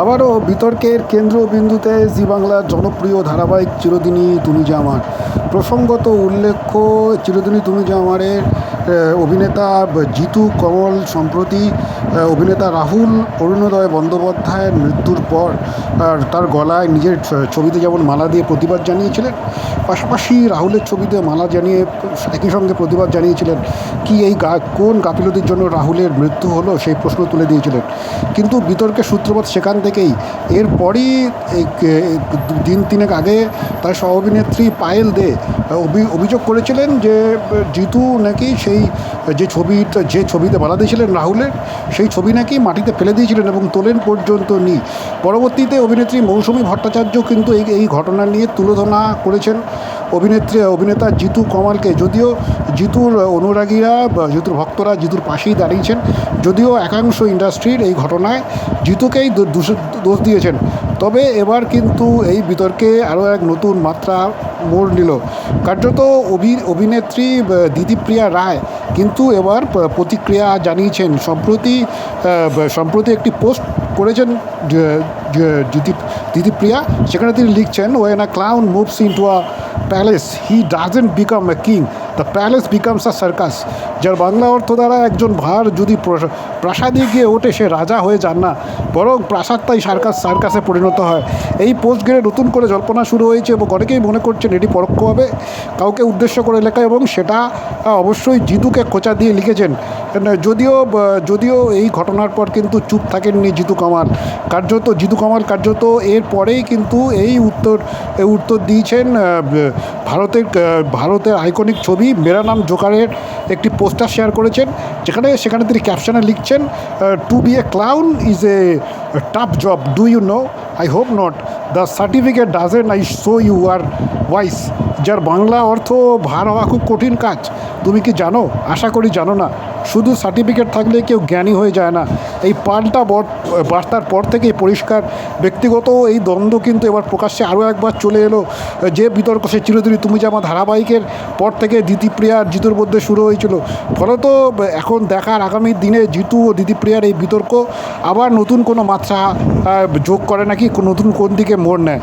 আবারও বিতর্কের কেন্দ্রবিন্দুতে জি বাংলার জনপ্রিয় ধারাবাহিক চিরদিনই তুমি যে আমার। প্রসঙ্গত উল্লেখ্য, চিরদিনই তুমি যে আমারের অভিনেতা জিতু কমল সম্প্রতি অভিনেতা রাহুল অরুণোদয় বন্দ্যোপাধ্যায়ের মৃত্যুর পর তার গলায় নিজের ছবিতে যেমন মালা দিয়ে প্রতিবাদ জানিয়েছিলেন, পাশাপাশি রাহুলের ছবিতে মালা জানিয়ে একই সঙ্গে প্রতিবাদ জানিয়েছিলেন কি এই কোন গাফিলতির জন্য রাহুলের মৃত্যু হলো সেই প্রশ্ন তুলে দিয়েছিলেন। কিন্তু বিতর্কের সূত্রপাত সেখান থেকেই। এরপরই এই দিন তিনেক আগে তার সহ অভিনেত্রী পায়েল দে অভিযোগ করেছিলেন যে জিতু নাকি সেই যে ছবিতে মালা দিয়েছিলেন রাহুলের, সেই ছবি নাকি মাটিতে ফেলে দিয়েছিলেন এবং তোলেন পর্যন্ত নি। পরবর্তীতে অভিনেত্রী মৌসুমী ভট্টাচার্য কিন্তু এই ঘটনা নিয়ে তুলোধনা করেছেন অভিনেতা জিতু কমলকে। যদিও জিতুর অনুরাগীরা বা জিতুর ভক্তরা জিতুর পাশেই দাঁড়িয়েছেন, যদিও একাংশ ইন্ডাস্ট্রির এই ঘটনায় জিতুকেই দোষ দিয়েছেন। তবে এবার কিন্তু এই বিতর্কে আরও এক নতুন মাত্রা মোড় নিল। কার্যত অভিনেত্রী দিদিপ্রিয়া রায় কিন্তু এবার প্রতিক্রিয়া জানিয়েছেন। সম্প্রতি একটি পোস্ট করেছেন দিদিপ্রিয়া। সেখানে তিনি লিখছেন, when a clown moves into a palace he doesn't become a king, the palace becomes a circus. যার বাংলা অর্থ দ্বারা একজন ভার যদি প্রাসাদে গিয়ে ওঠে সে রাজা হয়ে যান না, বরং প্রাসাদটাই সার্কাসে পরিণত হয়। এই পোস্ট ঘিরে নতুন করে জল্পনা শুরু হয়েছে এবং অনেকেই মনে করছেন এটি পরোক্ষভাবে কাউকে উদ্দেশ্য করে লেখা, এবং সেটা অবশ্যই জিতুকে খোঁচা দিয়ে লিখেছেন। যদিও এই ঘটনার পর কিন্তু চুপ থাকেননি জিতু কামাল কার্যত এর পরেই কিন্তু এই উত্তর দিয়েছেন। ভারতের আইকনিক ছবি মেরা নাম জোকারের একটি পোস্টার শেয়ার করেছেন, সেখানে তিনি ক্যাপশনে লিখছেন, to be a clown is a tough job, do you know? I hope not, the certificate doesn't I show you are wise. যার বাংলা অর্থ ভার হওয়া খুব কঠিন কাজ, তুমি কি জানো? আশা করি জানো না। শুধু সার্টিফিকেট থাকলে কেউ জ্ঞানী হয়ে যায় না। এই পাল্টা বার্তার পর থেকেই পরিষ্কার ব্যক্তিগত এই দ্বন্দ্ব কিন্তু এবার প্রকাশ্যে আরও একবার চলে এলো। যে বিতর্ক সে চিরদিনই তুমি যে আমার ধারাবাহিকের পর থেকে দিদিপ্রিয়া আর জিতুর মধ্যে শুরু হয়েছিল। ফলত এখন দেখার আগামী দিনে জিতু ও দিদিপ্রিয়ার এই বিতর্ক আবার নতুন কোনো মাত্রা যোগ করে নাকি নতুন কোন দিকে মোড় নেয়।